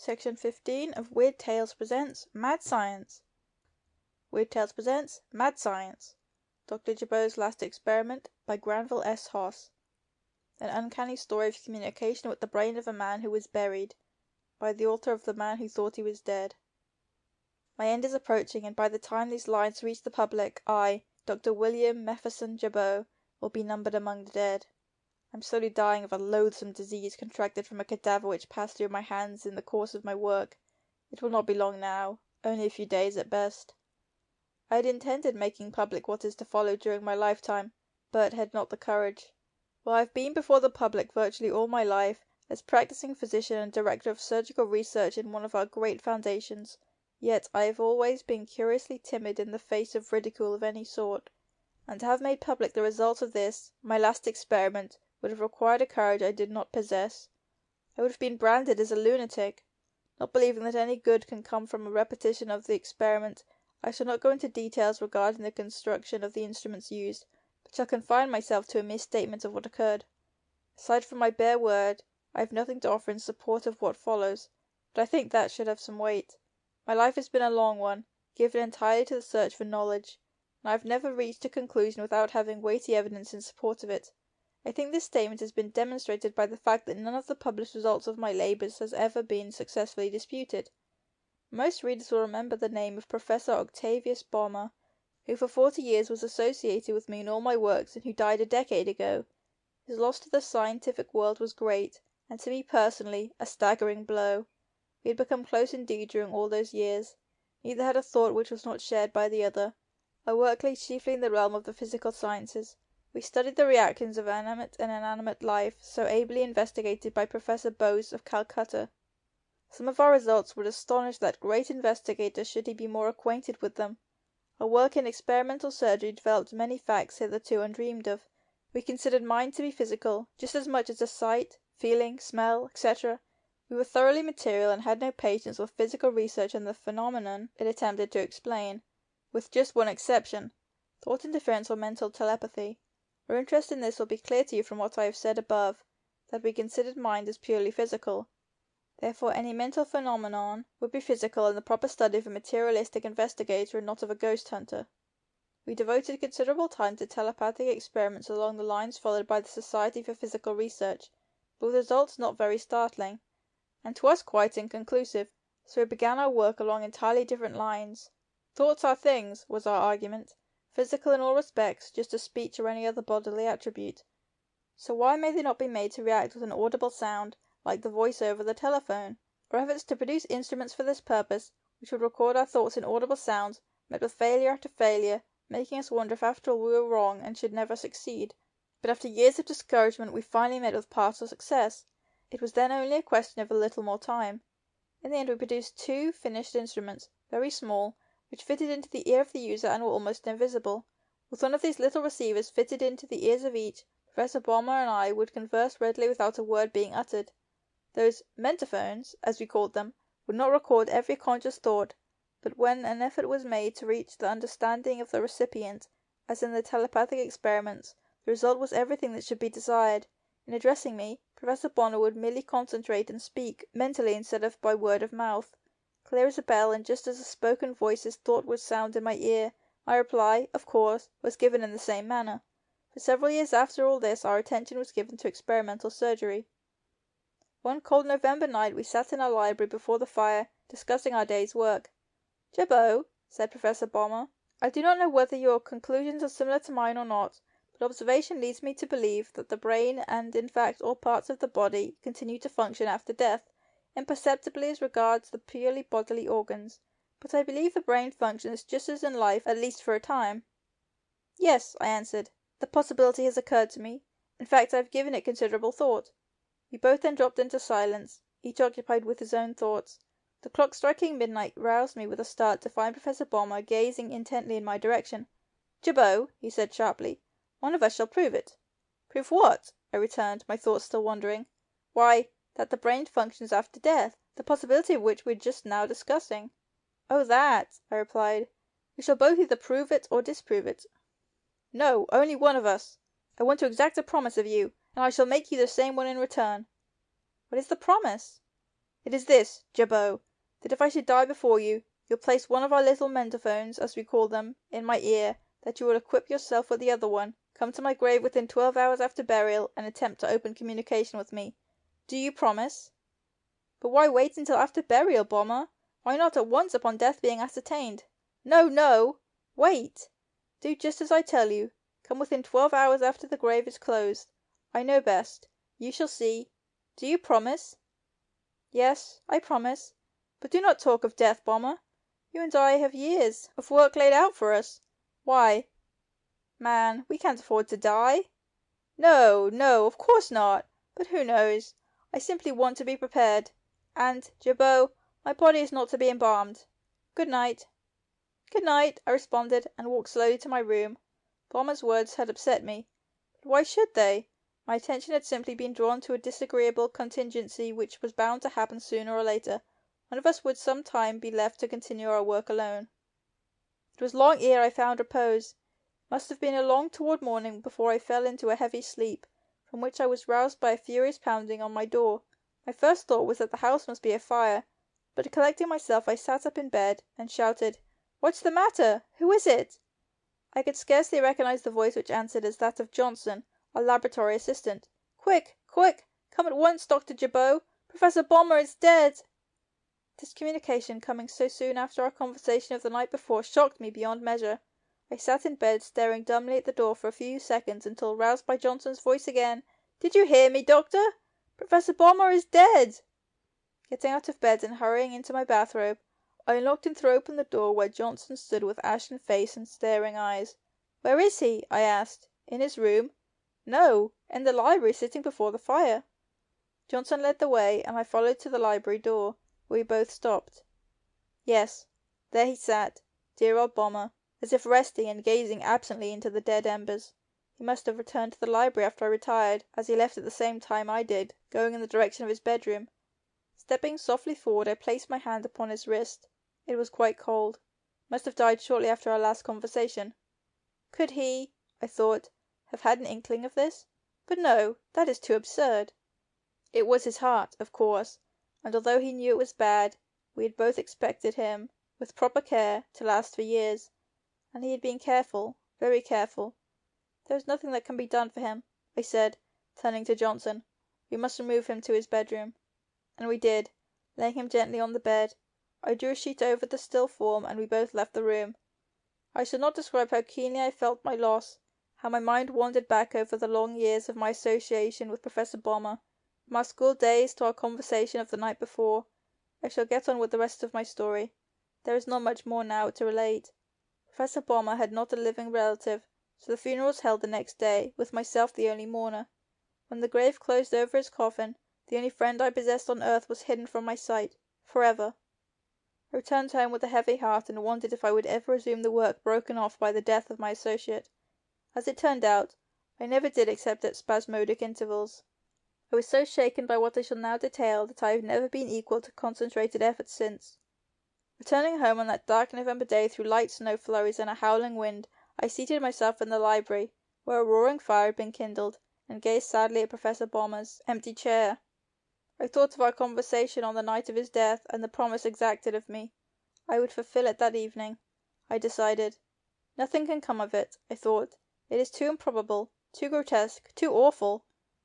Section 15 of Weird Tales presents Mad Science. Weird Tales presents Mad Science. Dr. Jerbot's Last Experiment by Granville S. Hoss. An uncanny story of communication with the brain of a man who was buried, by the author of The Man Who Thought He Was Dead. My end is approaching, and by the time these lines reach the public, I, Dr. William Mefferson Jerbot, will be numbered among the dead. I'm slowly dying of a loathsome disease contracted from a cadaver which passed through my hands in the course of my work. It will not be long now, only a few days at best. I had intended making public what is to follow during my lifetime, but had not the courage. While I have been before the public virtually all my life, as practicing physician and director of surgical research in one of our great foundations, yet I have always been curiously timid in the face of ridicule of any sort, and to have made public the results of this, my last experiment, would have required a courage I did not possess. I would have been branded as a lunatic. Not believing that any good can come from a repetition of the experiment, I shall not go into details regarding the construction of the instruments used, but shall confine myself to a mere statement of what occurred. Aside from my bare word, I have nothing to offer in support of what follows, but I think that should have some weight. My life has been a long one, given entirely to the search for knowledge, and I have never reached a conclusion without having weighty evidence in support of it. I think this statement has been demonstrated by the fact that none of the published results of my labours has ever been successfully disputed. Most readers will remember the name of Professor Octavius Bommer, who for 40 years was associated with me in all my works and who died a decade ago. His loss to the scientific world was great, and to me personally, a staggering blow. We had become close indeed during all those years. Neither had a thought which was not shared by the other. Our work lay chiefly in the realm of the physical sciences. We studied the reactions of animate and inanimate life, so ably investigated by Professor Bose of Calcutta. Some of our results would astonish that great investigator should he be more acquainted with them. Our work in experimental surgery developed many facts hitherto undreamed of. We considered mind to be physical, just as much as a sight, feeling, smell, etc. We were thoroughly material and had no patience with physical research on the phenomenon it attempted to explain, with just one exception, thought interference or mental telepathy. Our interest in this will be clear to you from what I have said above, that we considered mind as purely physical. Therefore any mental phenomenon would be physical and the proper study of a materialistic investigator and not of a ghost hunter. We devoted considerable time to telepathic experiments along the lines followed by the Society for Physical Research, but with results not very startling, and to us quite inconclusive, so we began our work along entirely different lines. Thoughts are things, was our argument, physical in all respects, just as speech or any other bodily attribute. So why may they not be made to react with an audible sound, like the voice over the telephone? Our efforts to produce instruments for this purpose, which would record our thoughts in audible sounds, met with failure after failure, making us wonder if after all we were wrong and should never succeed. But after years of discouragement we finally met with partial success. It was then only a question of a little more time. In the end we produced 2 finished instruments, very small, which fitted into the ear of the user and were almost invisible. With one of these little receivers fitted into the ears of each, Professor Bommer and I would converse readily without a word being uttered. Those mentophones, as we called them, would not record every conscious thought, but when an effort was made to reach the understanding of the recipient, as in the telepathic experiments, the result was everything that should be desired. In addressing me, Professor Bommer would merely concentrate and speak mentally instead of by word of mouth. Clear as a bell, and just as a spoken voice his thought would sound in my ear, my reply, of course, was given in the same manner. For several years after all this our attention was given to experimental surgery. One cold November night we sat in our library before the fire, discussing our day's work. "Jerbot," said Professor Bommer, "I do not know whether your conclusions are similar to mine or not, but observation leads me to believe that the brain and in fact all parts of the body continue to function after death, imperceptibly as regards the purely bodily organs, but I believe the brain functions just as in life, at least for a time." "Yes," I answered, "the possibility has occurred to me. In fact I have given it considerable thought." We both then dropped into silence, each occupied with his own thoughts. The clock striking midnight roused me with a start to find Professor Bommer gazing intently in my direction. "Jerbot," he said sharply, "one of us shall prove it." "Prove what?" I returned, my thoughts still wandering. "Why, that the brain functions after death, the possibility of which we were just now discussing." "Oh, that," I replied. "We shall both either prove it or disprove it." "No, only one of us. I want to exact a promise of you, and I shall make you the same one in return." "What is the promise?" It is this, Jerbot, that if I should die before you, you'll place one of our little mentophones, as we call them, in my ear, that you will equip yourself with the other one, come to my grave within 12 hours after burial, and attempt to open communication with me. Do you promise?" "But why wait until after burial, Bomber? Why not at once upon death being ascertained?" "No, no! Wait! Do just as I tell you. Come within 12 hours after the grave is closed. I know best. You shall see. Do you promise?" "Yes, I promise. But do not talk of death, Bomber. You and I have years of work laid out for us. Why, man, we can't afford to die." "No, no, of course not. But who knows? I simply want to be prepared. And, Jerbot, my body is not to be embalmed. Good night." "Good night," I responded, and walked slowly to my room. Bomber's words had upset me. But why should they? My attention had simply been drawn to a disagreeable contingency which was bound to happen sooner or later. One of us would some time be left to continue our work alone. It was long ere I found repose. It must have been along toward morning before I fell into a heavy sleep, from which I was roused by a furious pounding on my door. My first thought was that the house must be afire, but collecting myself I sat up in bed and shouted, "What's the matter? Who is it?" I could scarcely recognize the voice which answered as that of Johnson, our laboratory assistant. "Quick, quick! Come at once, Dr. Jerbot! Professor Bomber is dead!" This communication, coming so soon after our conversation of the night before, shocked me beyond measure. I sat in bed, staring dumbly at the door for a few seconds, until roused by Johnson's voice again. "Did you hear me, Doctor? Professor Bomber is dead!" Getting out of bed and hurrying into my bathrobe, I unlocked and threw open the door, where Johnson stood with ashen face and staring eyes. "Where is he?" I asked. "In his room?" "No, in the library, sitting before the fire." Johnson led the way, and I followed to the library door, where we both stopped. Yes, there he sat, dear old Bomber, as if resting and gazing absently into the dead embers. He must have returned to the library after I retired, as he left at the same time I did, going in the direction of his bedroom. Stepping softly forward, I placed my hand upon his wrist. It was quite cold. Must have died shortly after our last conversation. Could he, I thought, have had an inkling of this? But no, that is too absurd. It was his heart, of course, and although he knew it was bad, we had both expected him, with proper care, to last for years, and he had been careful, very careful. "There is nothing that can be done for him," I said, turning to Johnson. "We must remove him to his bedroom." And we did, laying him gently on the bed. I drew a sheet over the still form, and we both left the room. I shall not describe how keenly I felt my loss, how my mind wandered back over the long years of my association with Professor Bomber, from our school days to our conversation of the night before. I shall get on with the rest of my story. There is not much more now to relate. Professor Bomber had not a living relative, so the funeral was held the next day, with myself the only mourner. When the grave closed over his coffin, the only friend I possessed on earth was hidden from my sight, forever. I returned home with a heavy heart, and wondered if I would ever resume the work broken off by the death of my associate. As it turned out, I never did except at spasmodic intervals. I was so shaken by what I shall now detail that I have never been equal to concentrated effort since. Returning home on that dark November day through light snow flurries and a howling wind, I seated myself in the library, where a roaring fire had been kindled, and gazed sadly at Professor Bomber's empty chair. I thought of our conversation on the night of his death, and the promise exacted of me. I would fulfil it that evening, I decided. Nothing can come of it, I thought. It is too improbable, too grotesque, too awful.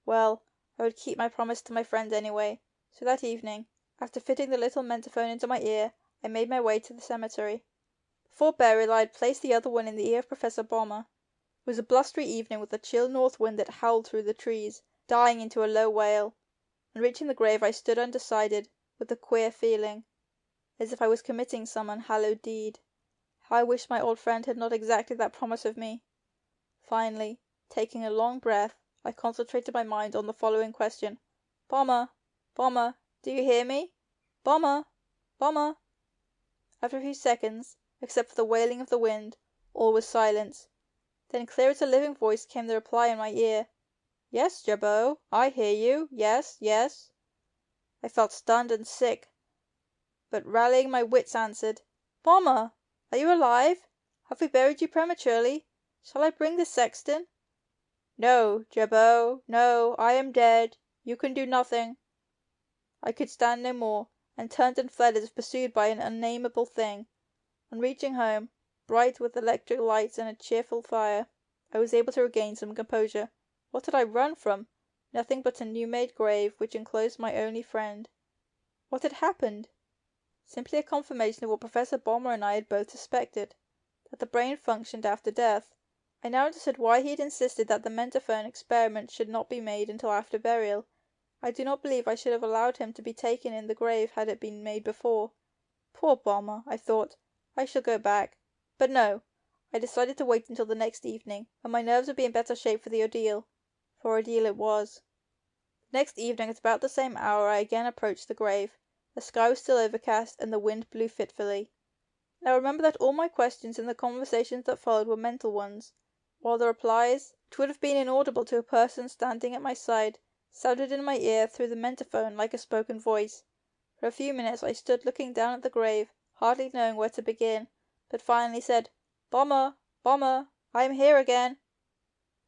Well, I would keep my promise to my friend anyway, so that evening, after fitting the little mentophone into my ear, I made my way to the cemetery. Before burial I had placed the other one in the ear of Professor Bomber. It was a blustery evening with a chill north wind that howled through the trees, dying into a low wail. On reaching the grave I stood undecided, with a queer feeling, as if I was committing some unhallowed deed. How I wished my old friend had not exacted that promise of me. Finally, taking a long breath, I concentrated my mind on the following question. "Bomber, Bomber, do you hear me? Bomber, Bomber." After a few seconds, except for the wailing of the wind, all was silence. Then clear as a living voice came the reply in my ear. "Yes, Jerbot, I hear you. Yes, yes." I felt stunned and sick, but rallying my wits answered, "Bomber, are you alive? Have we buried you prematurely? Shall I bring the sexton?" "No, Jerbot, no, I am dead. You can do nothing." I could stand no more, and turned and fled as if pursued by an unnameable thing. On reaching home, bright with electric lights and a cheerful fire, I was able to regain some composure. What did I run from? Nothing but a new-made grave which enclosed my only friend. What had happened? Simply a confirmation of what Professor Bomber and I had both suspected, that the brain functioned after death. I now understood why he had insisted that the mentaphone experiment should not be made until after burial. I do not believe I should have allowed him to be taken in the grave had it been made before. Poor Bomber, I thought. I shall go back. But no, I decided to wait until the next evening, when my nerves would be in better shape for the ordeal. For ordeal it was. The next evening at about the same hour I again approached the grave. The sky was still overcast, and the wind blew fitfully. Now remember that all my questions and the conversations that followed were mental ones, while the replies, which would have been inaudible to a person standing at my side, sounded in my ear through the mentaphone like a spoken voice. For a few minutes I stood looking down at the grave, hardly knowing where to begin, but finally said, "Bomber, Bomber, I am here again."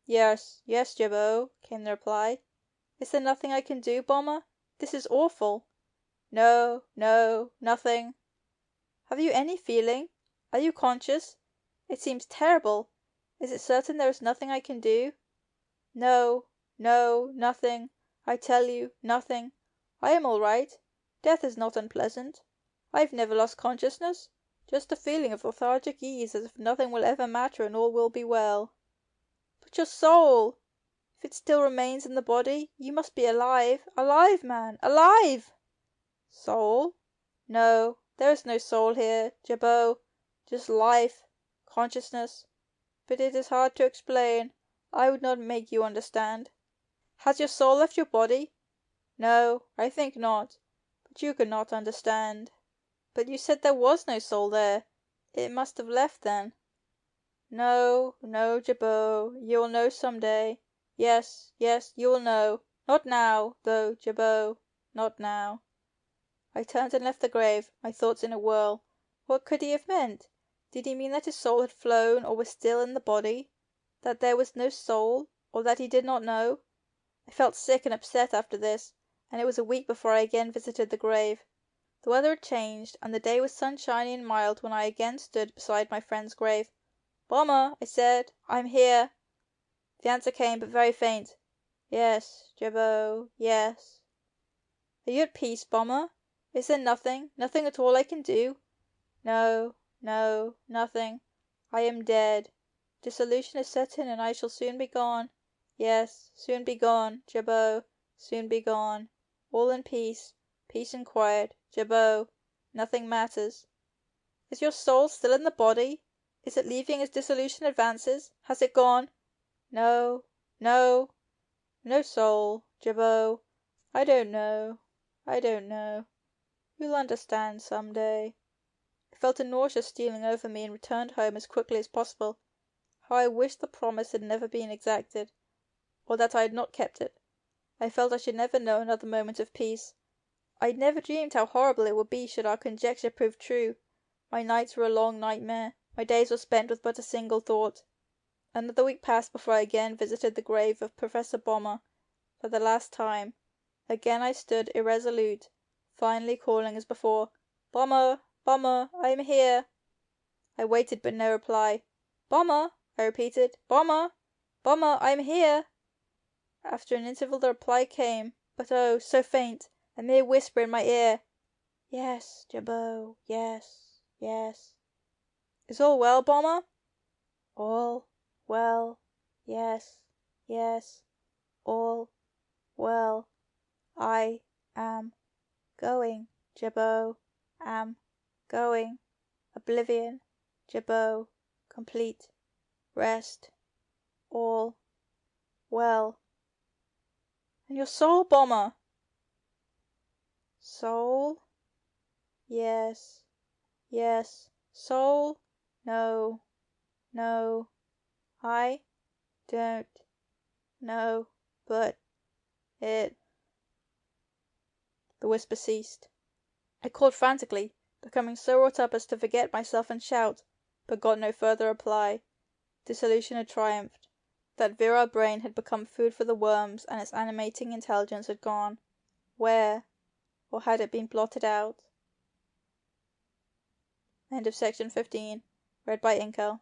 "Yes, yes, Jerbot," came the reply. "Is there nothing I can do, Bomber? This is awful." "No, no, nothing." "Have you any feeling? Are you conscious? It seems terrible. Is it certain there is nothing I can do?" "No, no, nothing. I tell you, nothing. I am all right. Death is not unpleasant. I've never lost consciousness. Just a feeling of lethargic ease, as if nothing will ever matter and all will be well." "But your soul! If it still remains in the body, you must be alive. Alive, man, alive!" "Soul? No, there is no soul here, Jerbot. Just life, consciousness. But it is hard to explain. I would not make you understand." "Has your soul left your body?" "No, I think not. But you could not understand." "But you said there was no soul there. It must have left then." "No, no, Jerbot. You will know some day. Yes, yes, you will know. Not now, though, Jerbot. Not now." I turned and left the grave, my thoughts in a whirl. What could he have meant? Did he mean that his soul had flown or was still in the body? That there was no soul, or that he did not know? I felt sick and upset after this, and it was a week before I again visited the grave. The weather had changed, and the day was sunshiny and mild when I again stood beside my friend's grave. "Bomber," I said, "I am here." The answer came, but very faint. "Yes, Jerbot, yes." "Are you at peace, Bomber? Is there nothing, nothing at all I can do?" "No, no, nothing. I am dead. Dissolution is set in, and I shall soon be gone. Yes, soon be gone, Jerbot, soon be gone. All in peace, peace and quiet, Jerbot. Nothing matters." "Is your soul still in the body? Is it leaving as dissolution advances? Has it gone?" "No, no. No soul, Jerbot. I don't know. I don't know. You'll understand some day." I felt a nausea stealing over me and returned home as quickly as possible. How I wished the promise had never been exacted, or that I had not kept it. I felt I should never know another moment of peace. I had never dreamed how horrible it would be should our conjecture prove true. My nights were a long nightmare. My days were spent with but a single thought. Another week passed before I again visited the grave of Professor Bomber. For the last time. Again I stood irresolute, finally calling as before, "Bomber, Bomber, I am here." I waited, but no reply. "Bomber," I repeated, "Bomber, Bomber, I am here." After an interval the reply came, but oh, so faint, a mere whisper in my ear. "Yes, Jerbot, yes, yes." "Is all well, Bomber?" "All well, yes, yes, all well. I am going, Jerbot, am going. Oblivion, Jerbot, complete rest, all well." "And your soul, Bomber?" "Soul? Yes, yes. Soul? No, no. I don't know, but it—" The whisper ceased. I called frantically, becoming so wrought up as to forget myself and shout, but got no further reply. Dissolution had triumphed. That virile brain had become food for the worms, and its animating intelligence had gone. Where? or had it been blotted out? End of section 15. Read by Inkel.